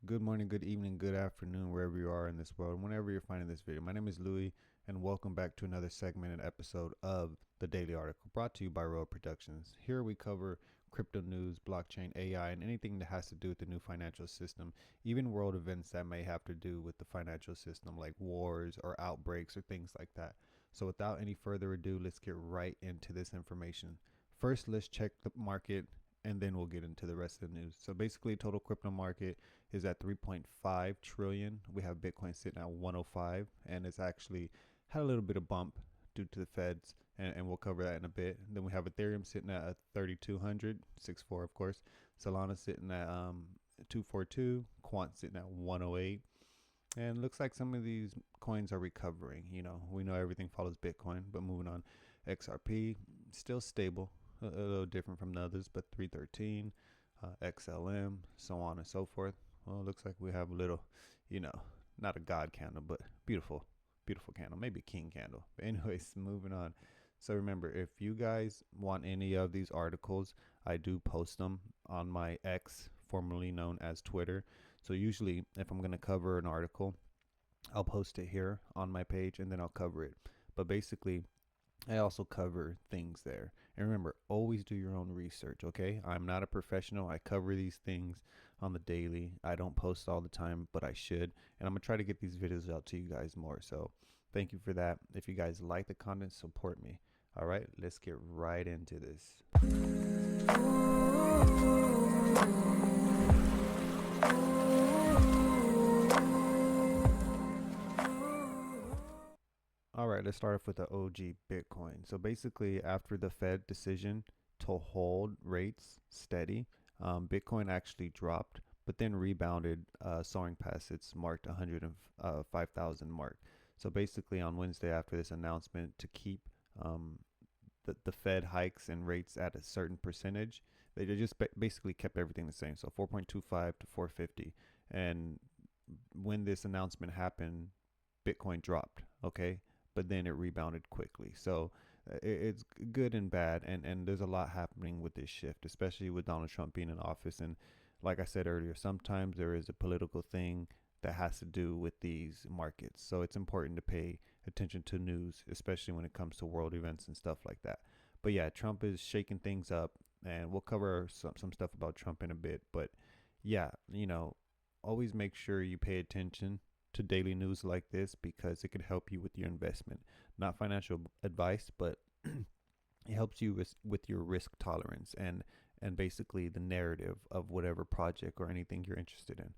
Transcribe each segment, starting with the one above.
Good morning, good evening, good afternoon, wherever you are in this world, whenever you're finding this video. My name is Louis, and welcome back to another segment and episode of the Daily Article, brought to you by Royal Productions. Here we cover crypto news, blockchain, AI, and anything that has to do with the new financial system, even world events that may have to do with the financial system, like wars or outbreaks or things like that. So without any further ado, let's get right into this information. First, let's check the market, and then we'll get into the rest of the news. So basically, total crypto market is at 3.5 trillion. We have Bitcoin sitting at 105, and it's actually had a little bit of bump due to the Feds, and we'll cover that in a bit. And then we have Ethereum sitting at 3,200, 6.4 of course. Solana sitting at 242, Quant sitting at 108. And it looks like some of these coins are recovering. We know everything follows Bitcoin, but moving on, XRP still stable, a little different from the others, but 313, XLM, so on and so forth. Well, it looks like we have a little, not a god candle, but beautiful, beautiful candle, maybe a king candle. But anyways, moving on. So remember, if you guys want any of these articles, I do post them on my X, formerly known as Twitter. So usually if I'm going to cover an article, I'll post it here on my page and then I'll cover it. But basically, I also cover things there. And remember, always do your own research, okay? I'm not a professional. I cover these things on the daily. I don't post all the time, but I should. And I'm going to try to get these videos out to you guys more. So thank you for that. If you guys like the content, support me. All right, let's get right into this. All right, let's start off with the OG Bitcoin. So basically, after the Fed decision to hold rates steady, Bitcoin actually dropped, but then rebounded, soaring past its marked 105,000 mark. So basically, on Wednesday after this announcement to keep the Fed hikes and rates at a certain percentage, they just basically kept everything the same. So 4.25 to 450. And when this announcement happened, Bitcoin dropped. Okay. But then it rebounded quickly. So it's good and bad. And there's a lot happening with this shift, especially with Donald Trump being in office. And like I said earlier, sometimes there is a political thing that has to do with these markets. So it's important to pay attention to news, especially when it comes to world events and stuff like that. But yeah, Trump is shaking things up, and we'll cover some stuff about Trump in a bit. But yeah, always make sure you pay attention to daily news like this because it could help you with your investment. Not financial advice, but it helps you with your risk tolerance and basically the narrative of whatever project or anything you're interested in.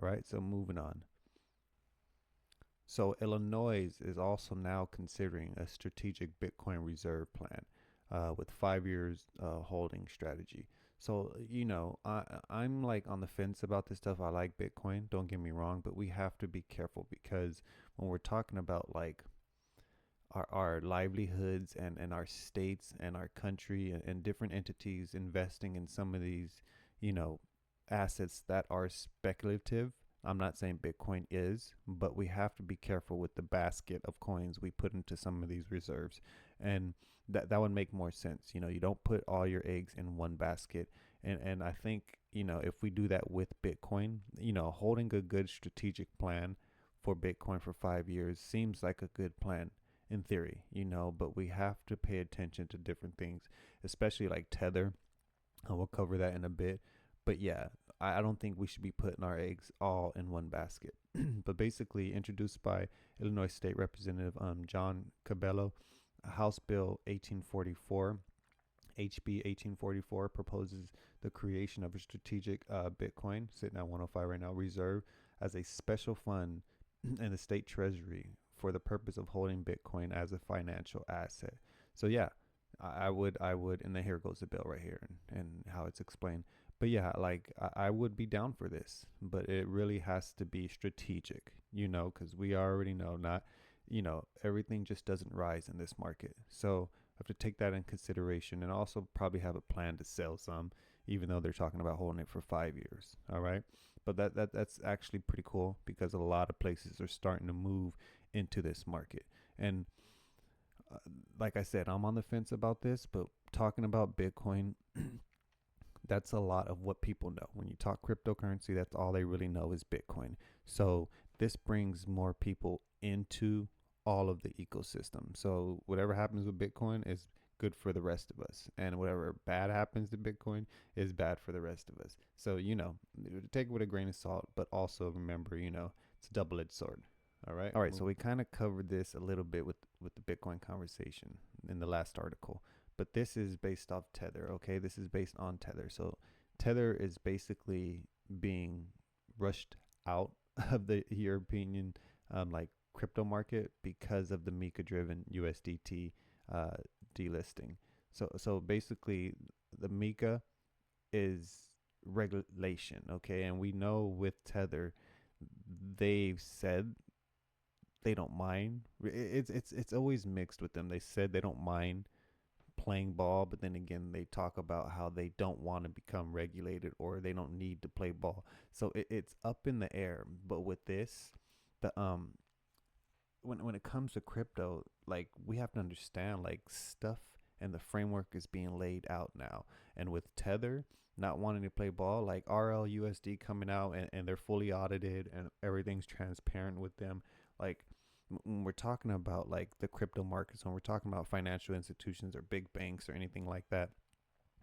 All right, so moving on. So Illinois is also now considering a strategic Bitcoin reserve plan with 5 years holding strategy. So, I'm like on the fence about this stuff. I like Bitcoin, don't get me wrong, but we have to be careful because when we're talking about like our livelihoods and our states and our country and different entities investing in some of these, you know, assets that are speculative. I'm not saying Bitcoin is, but we have to be careful with the basket of coins we put into some of these reserves. And that would make more sense. You don't put all your eggs in one basket. And I think, if we do that with Bitcoin, holding a good strategic plan for Bitcoin for 5 years seems like a good plan in theory, but we have to pay attention to different things, especially like Tether. We'll cover that in a bit. But yeah, I don't think we should be putting our eggs all in one basket. But basically, introduced by Illinois State Representative John Cabello, House Bill 1844, HB 1844 proposes the creation of a strategic Bitcoin, sitting at 105 right now, reserve as a special fund in the state treasury for the purpose of holding Bitcoin as a financial asset. So yeah, I would, and then here goes the bill right here and how it's explained. But yeah, like I would be down for this, but it really has to be strategic, because we already know not, everything just doesn't rise in this market. So I have to take that in consideration and also probably have a plan to sell some, even though they're talking about holding it for 5 years. All right. But that's actually pretty cool because a lot of places are starting to move into this market. And like I said, I'm on the fence about this, but talking about Bitcoin, That's a lot of what people know. When you talk cryptocurrency, that's all they really know is Bitcoin. So this brings more people into all of the ecosystem. So whatever happens with Bitcoin is good for the rest of us. And whatever bad happens to Bitcoin is bad for the rest of us. So, take it with a grain of salt, but also remember, it's a double edged sword. All right. All right. So we kind of covered this a little bit with the Bitcoin conversation in the last article, but this is based off Tether. Okay. This is based on Tether. So Tether is basically being rushed out of the European like crypto market because of the Mika driven USDT uh, delisting. So basically, the Mika is regulation. Okay. And we know with Tether, they've said they don't mind. It's always mixed with them. They said they don't mind playing ball, but then again, they talk about how they don't want to become regulated or they don't need to play ball. So it's up in the air. But with this, the when it comes to crypto, like we have to understand like stuff and the framework is being laid out now. And with Tether not wanting to play ball, like RLUSD coming out and they're fully audited and everything's transparent with them. Like when we're talking about like the crypto markets, when we're talking about financial institutions or big banks or anything like that,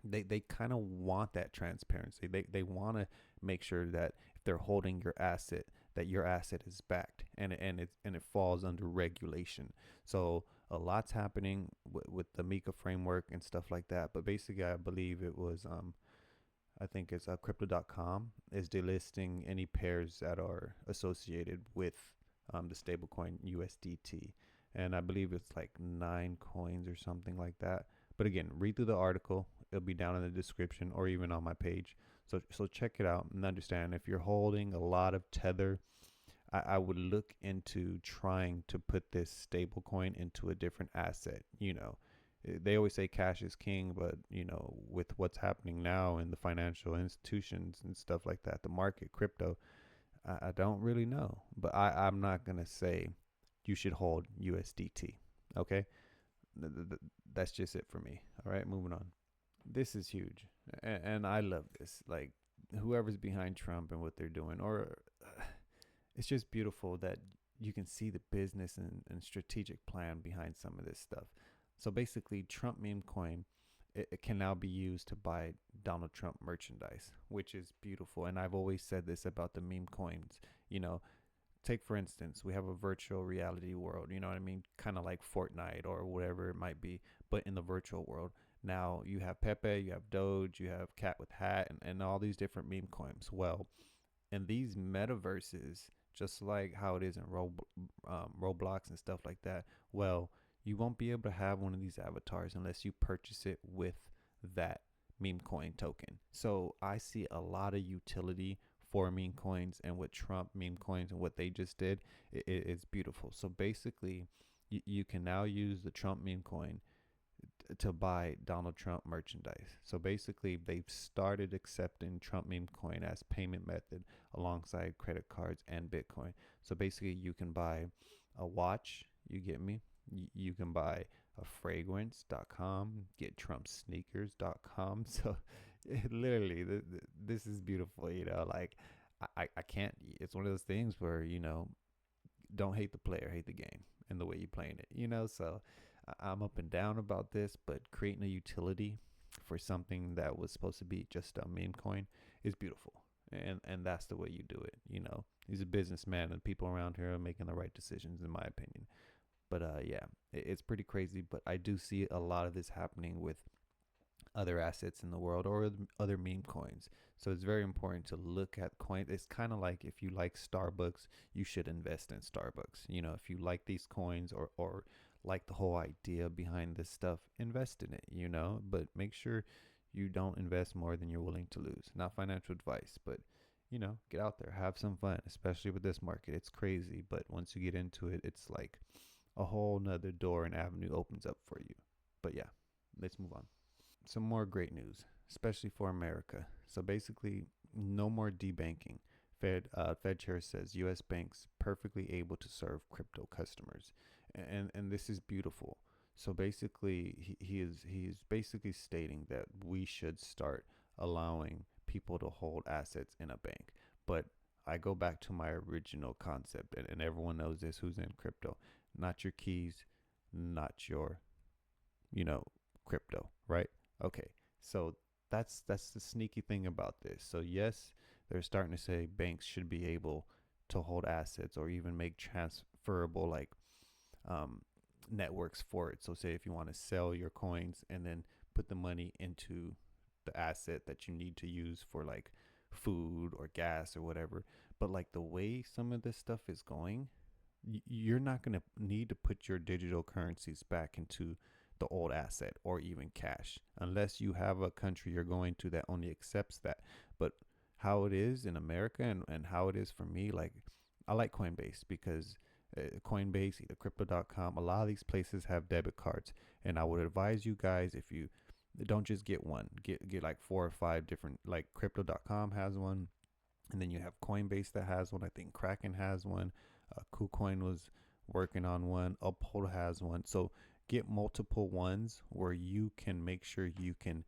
they kind of want that transparency. They want to make sure that if they're holding your asset, that your asset is backed and it falls under regulation. So a lot's happening with the Mika framework and stuff like that. But basically, I believe it was I think it's crypto.com is delisting any pairs that are associated with the stablecoin USDT. And I believe it's like 9 coins or something like that. But again, read through the article. It'll be down in the description or even on my page. So check it out and understand if you're holding a lot of Tether, I would look into trying to put this stablecoin into a different asset. They always say cash is king, but with what's happening now in the financial institutions and stuff like that, the market, crypto, I don't really know. But I'm not gonna say you should hold USDT. Okay, that's just it for me. All right, moving on. This is huge, and I love this. Like whoever's behind Trump and what they're doing, or it's just beautiful that you can see the business and strategic plan behind some of this stuff. So basically, Trump meme coin it can now be used to buy Donald Trump merchandise, which is beautiful. And I've always said this about the meme coins. You know, take for instance, we have a virtual reality world. You know what I mean? Kind of like Fortnite or whatever it might be, but in the virtual world. Now you have Pepe, you have Doge, you have Cat with Hat, and all these different meme coins. Well, in these metaverses, just like how it is in Roblox and stuff like that, well, you won't be able to have one of these avatars unless you purchase it with that meme coin token. So I see a lot of utility for meme coins and with Trump meme coins and what they just did, it's beautiful. So basically, you can now use the Trump meme coin to buy Donald Trump merchandise. So basically, they've started accepting Trump meme coin as payment method alongside credit cards and Bitcoin. So basically, you can buy a watch, you get me? You can buy a fragrance.com, get trumpsneakers.com. So literally, this is beautiful, like I can't, it's one of those things where, don't hate the player, hate the game and the way you're playing it, so I'm up and down about this, but creating a utility for something that was supposed to be just a meme coin is beautiful. And that's the way you do it. He's a businessman and people around here are making the right decisions, in my opinion. But yeah, it's pretty crazy. But I do see a lot of this happening with other assets in the world or other meme coins. So it's very important to look at coins. It's kind of like if you like Starbucks, you should invest in Starbucks. If you like these coins or like the whole idea behind this stuff, invest in it, but make sure you don't invest more than you're willing to lose. Not financial advice, but get out there, have some fun, especially with this market. It's crazy, but once you get into it, it's like a whole nother door and avenue opens up for you. But yeah, let's move on. Some more great news, especially for America. So basically, no more debanking. Fed chair says U.S. banks perfectly able to serve crypto customers, and this is beautiful. So basically, he is basically stating that we should start allowing people to hold assets in a bank. But I go back to my original concept, and everyone knows this who's in crypto. Not your keys, not your, you know, crypto, right? Okay. So that's the sneaky thing about this. So yes, they're starting to say banks should be able to hold assets or even make transferable like um, networks for it. So say if you want to sell your coins and then put the money into the asset that you need to use for like food or gas or whatever. But like the way some of this stuff is going, you're not going to need to put your digital currencies back into the old asset or even cash unless you have a country you're going to that only accepts that. But how it is in America, and how it is for me, like I like Coinbase because Coinbase, either crypto.com, a lot of these places have debit cards. And I would advise you guys, if you don't just get one, get like four or five different, like crypto.com has one, and then you have Coinbase that has one. I think Kraken has one. KuCoin was working on one. Uphold has one. So get multiple ones where you can make sure you can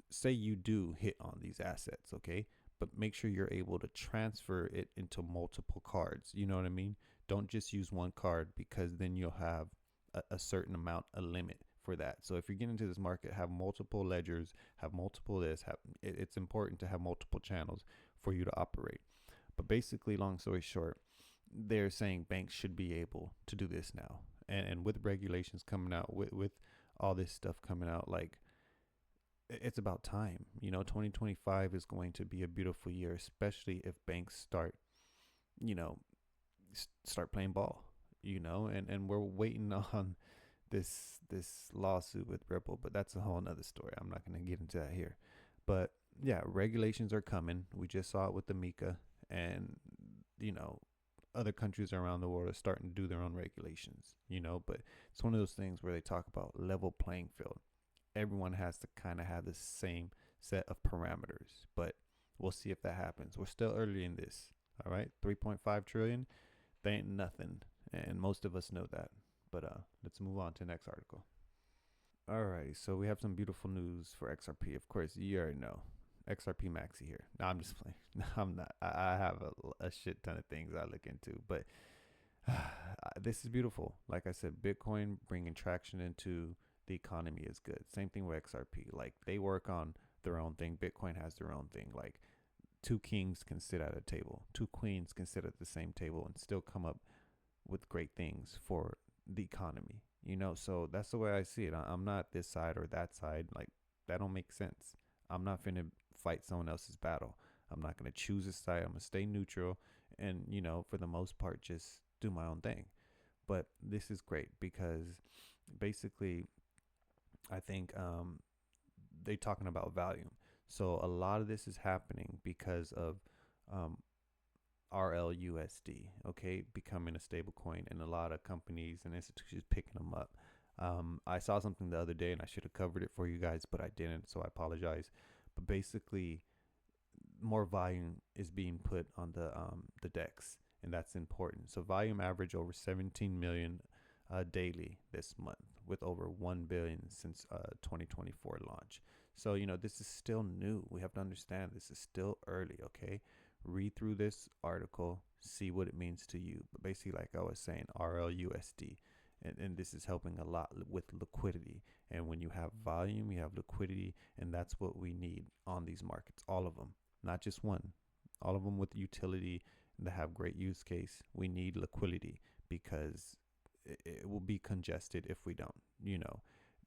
say you do hit on these assets, okay? But make sure you're able to transfer it into multiple cards. You know what I mean? Don't just use one card because then you'll have a certain amount, a limit for that. So if you're getting into this market, have multiple ledgers, have multiple this, it's important to have multiple channels for you to operate. But basically, long story short, they're saying banks should be able to do this now. And with regulations coming out, with all this stuff coming out, like it's about time. 2025 is going to be a beautiful year, especially if banks start, you know, start playing ball, and we're waiting on this lawsuit with Ripple, but that's a whole nother story. I'm not going to get into that here. But yeah, regulations are coming. We just saw it with the Mika, and you know, other countries around the world are starting to do their own regulations, but it's one of those things where they talk about level playing field. Everyone has to kind of have the same set of parameters, but we'll see if that happens. We're still early in this. All right, 3.5 trillion, they ain't nothing, and most of us know that. But let's move on to the next article. All right, so we have some beautiful news for XRP. Of course, you already know XRP Maxi here. No, I'm just playing. No, I'm not. I have a shit ton of things I look into, but this is beautiful. Like I said, Bitcoin bringing traction into the economy is good. Same thing with XRP. Like they work on their own thing. Bitcoin has their own thing. Like two kings can sit at a table, two queens can sit at the same table and still come up with great things for the economy. So that's the way I see it. I'm not this side or that side. Like that don't make sense. I'm not finna fight someone else's battle. I'm not gonna choose a side. I'm gonna stay neutral, and for the most part, just do my own thing. But this is great because basically, I think they talking about volume. So a lot of this is happening because of um, RLUSD, okay, becoming a stable coin, and a lot of companies and institutions picking them up. I saw something the other day, and I should have covered it for you guys, but I didn't, so I apologize. But basically, more volume is being put on the DEX, and that's important. So volume average over 17 million daily this month, with over 1 billion since 2024 launch. So this is still new. We have to understand this is still early. Okay, read through this article, see what it means to you. But basically, like I was saying, RLUSD. And this is helping a lot with liquidity. And when you have volume, you have liquidity, and that's what we need on these markets, all of them, not just one, all of them with utility that have great use case. We need liquidity because it will be congested if we don't.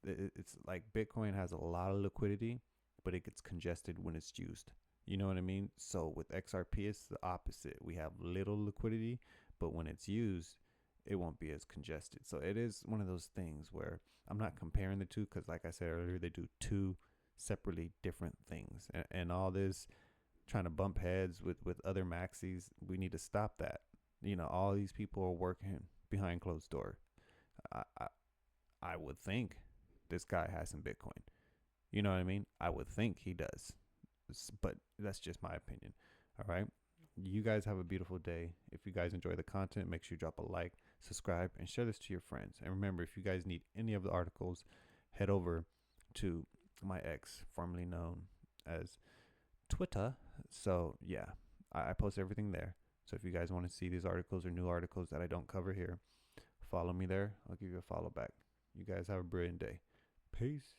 It's like Bitcoin has a lot of liquidity, but it gets congested when it's used. You know what I mean? So with XRP, it's the opposite. We have little liquidity, but when it's used, it won't be as congested. So it is one of those things where I'm not comparing the two because, like I said earlier, they do two separately different things. And all this trying to bump heads with other maxis, we need to stop that. All these people are working behind closed door. I, I, I would think this guy has some Bitcoin. You know what I mean? I would think he does. But that's just my opinion. All right. You guys have a beautiful day. If you guys enjoy the content, make sure you drop a like, subscribe, and share this to your friends. And remember, if you guys need any of the articles, head over to my ex, formerly known as Twitter. So yeah, I post everything there. So if you guys want to see these articles or new articles that I don't cover here, follow me there. I'll give you a follow back. You guys have a brilliant day. Peace.